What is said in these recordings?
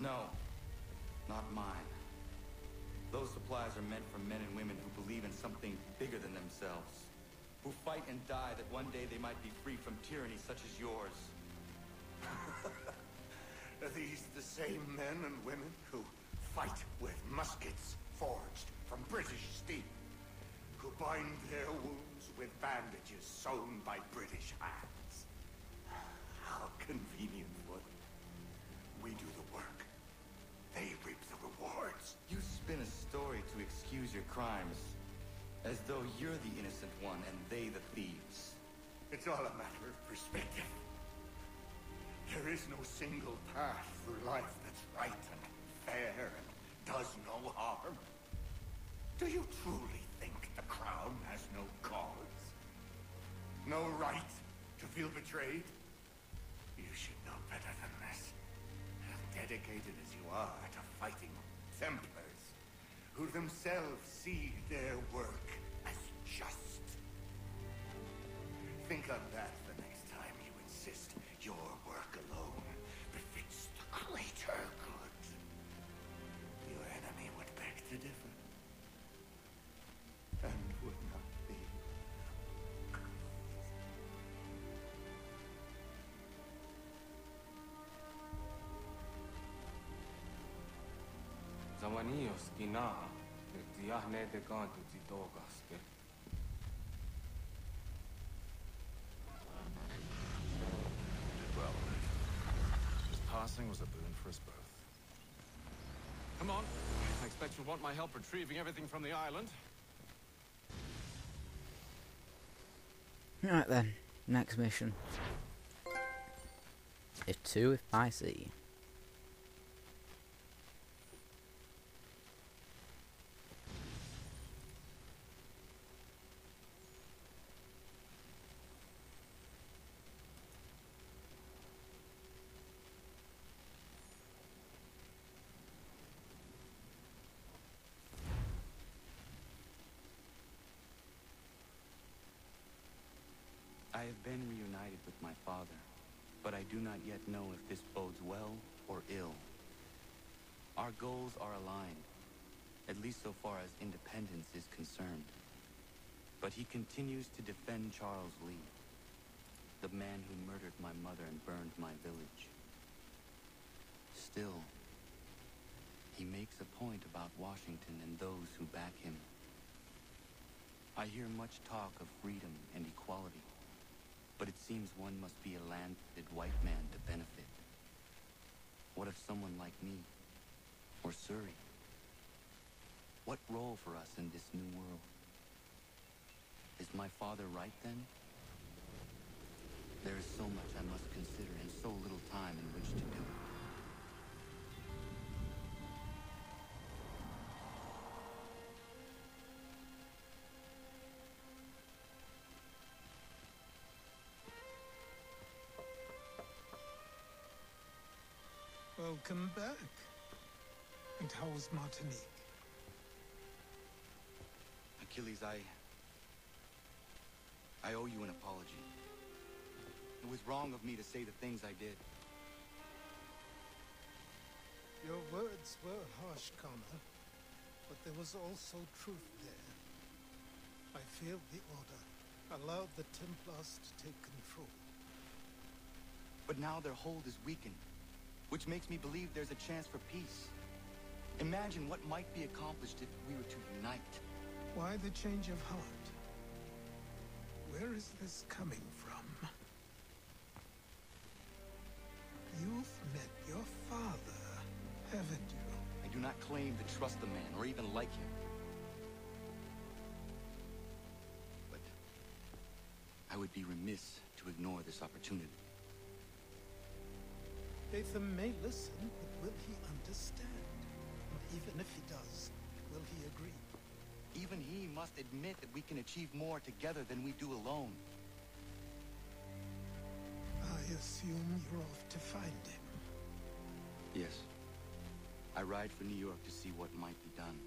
No, not mine. Those supplies are meant for men and women who believe in something bigger than themselves. Who fight and die that one day they might be free from tyranny such as yours. Are these the same men and women who fight with muskets forged from British steel? Who bind their wounds with bandages sewn by British hands? How convenient for them. We do the work. They reap the rewards. You spin a story to excuse your crimes, as though you're the innocent one and they the thieves. It's all a matter of perspective. There is no single path through life that's right and fair and does no harm. Do you truly think the Crown has no cause? No right to feel betrayed? You should know better than this. As dedicated as you are to fighting templars, who themselves see their work as just. Think on that the next time you insist your work alone befits the greater good. Your enemy would beg to differ. And would not be. Zamanios kina, Ratonhnhaké kantu titogaske. Well, his passing was a boon for us both. Come on. I expect you'll want my help retrieving everything from the island. Right then, next mission. If I see. I have been reunited with my father, but I do not yet know if this bodes well or ill. Our goals are aligned, at least so far as independence is concerned. But he continues to defend Charles Lee, the man who murdered my mother and burned my village. Still, he makes a point about Washington and those who back him. I hear much talk of freedom and equality. But it seems one must be a landed white man to benefit. What of someone like me? Or Surrey? What role for us in this new world? Is my father right then? There is so much I must consider and so little time in which to do it. Welcome back. And how was Martinique? Achilles, I owe you an apology. It was wrong of me to say the things I did. Your words were harsh, Connor, but there was also truth there. I failed the order, allowed the Templars to take control. But now their hold is weakened, which makes me believe there's a chance for peace. Imagine what might be accomplished if we were to unite. Why the change of heart? Where is this coming from? You've met your father, haven't you? I do not claim to trust the man or even like him. But I would be remiss to ignore this opportunity. Latham may listen, but will he understand? And even if he does, will he agree? Even he must admit that we can achieve more together than we do alone. I assume you're off to find him. Yes. I ride for New York to see what might be done.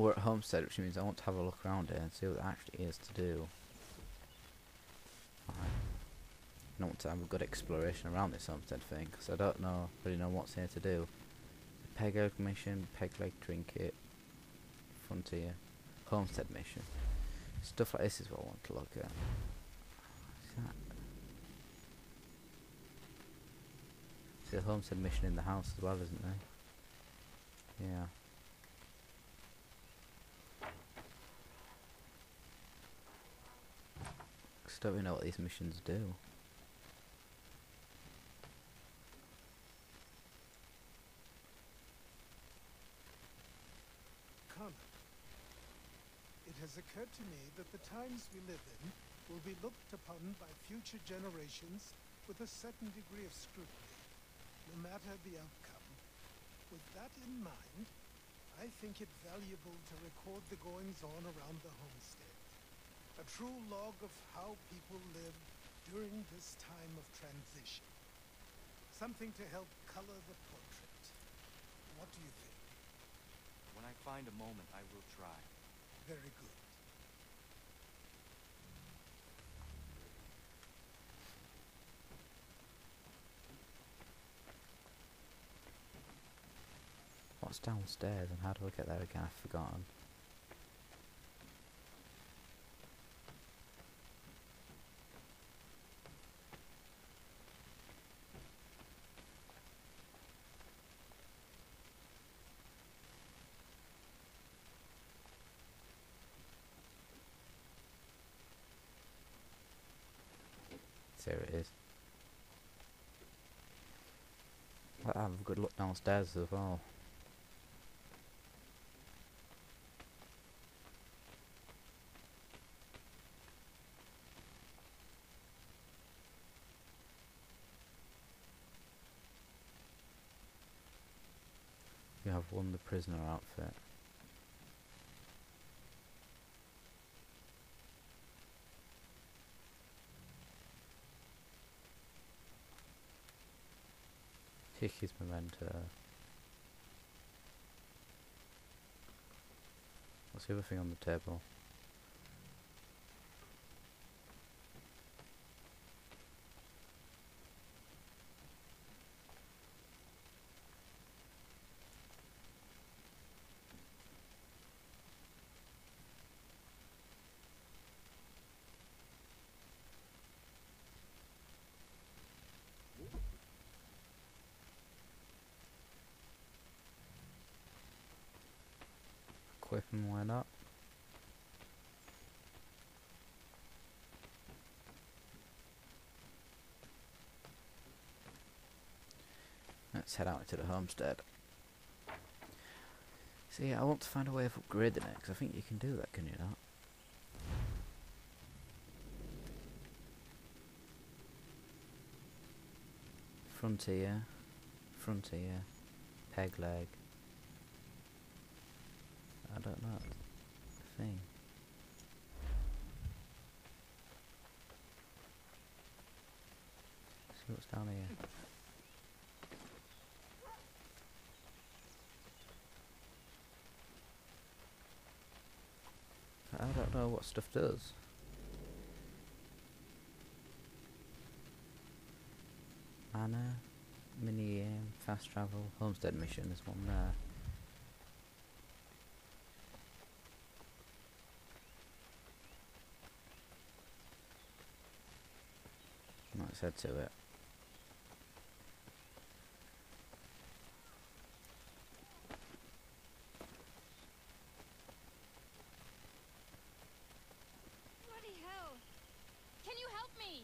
we're at Homestead, which means I want to have a look around here and see what there actually is to do. I want to have a good exploration around this Homestead thing, because I don't really know what's here to do. Peg Oak mission, Peg Leg Trinket, Frontier, Homestead mission. Stuff like this is what I want to look at. See the Homestead mission in the house as well, isn't there? Yeah. Just don't really know what these missions do. It has occurred to me that the times we live in will be looked upon by future generations with a certain degree of scrutiny, no matter the outcome. With that in mind, I think it valuable to record the goings-on around the homestead. A true log of how people lived during this time of transition. Something to help color the portrait. What do you think? When I find a moment, I will try. Very good. What's downstairs and how do I get there again? I've forgotten. There it is. I'll have a good look downstairs as well. You have won the prisoner outfit. Hickey's memento. What's the other thing on the table? Equip and why not? Let's head out to the homestead. See, I want to find a way of upgrading it, because I think you can do that, can you not? Frontier, peg leg. I don't know. Thing. See what's down here. I don't know what stuff does. Mana, mini game, fast travel, homestead mission. There's one there. Let's head to it. Bloody hell! Can you help me?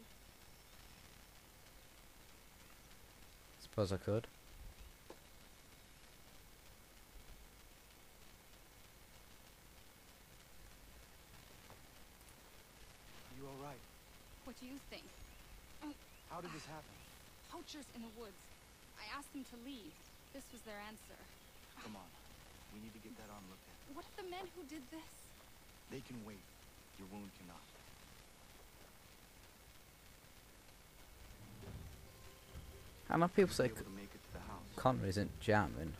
Suppose I could. Are you alright? What do you think? How did this happen? Poachers in the woods. I asked them to leave. This was their answer. Come on. We need to get that arm looked at. What of the men who did this? They can wait. Your wound cannot. I know people say Be able to make it to the house. Connor isn't jamming.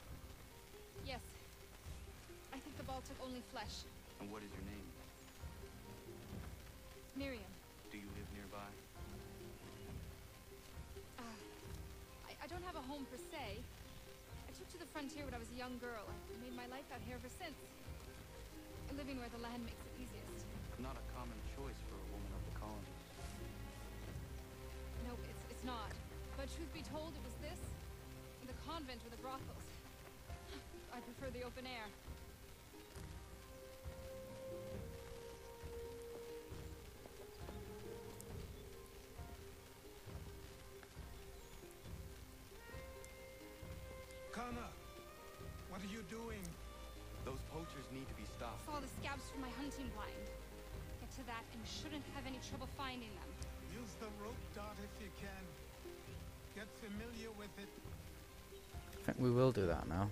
Yes. I think the ball girl took only flesh. And what is your name? Miriam. Do you live nearby? I don't have a home per se. I took to the frontier when I was a young girl. I made my life out here ever since. Living where the land makes it easiest. Not a common choice for a woman of the colony. No, it's not. But truth be told, it was this, and the convent or the brothels. I prefer the open air. Kana, what are you doing? Those poachers need to be stopped. Saw the scabs from my hunting blind. Get to that, and you shouldn't have any trouble finding them. Use the rope dart if you can. Get familiar with it. I think we will do that now.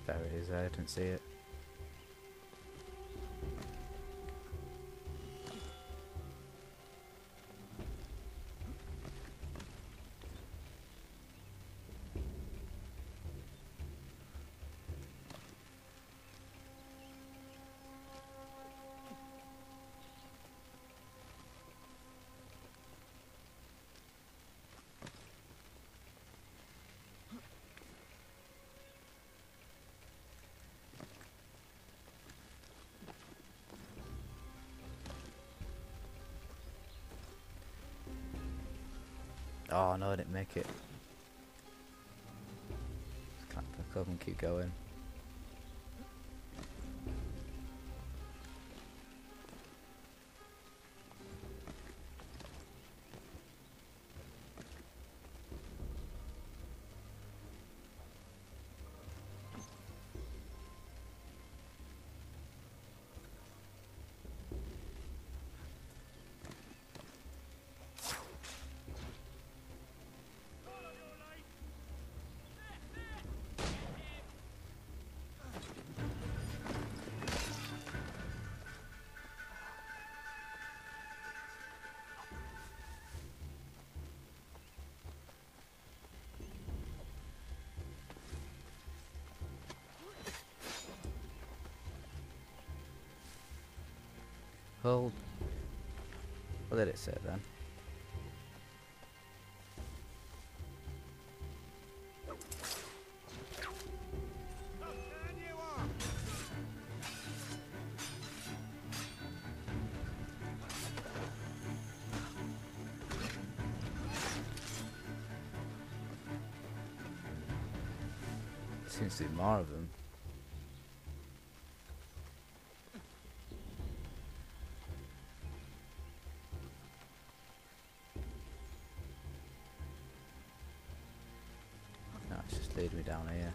There it is, I didn't see it. Oh no, I didn't make it. Just can't pick up and keep going. Hold. What did it say then? Seems to be more of them. No, it's just leading me down here.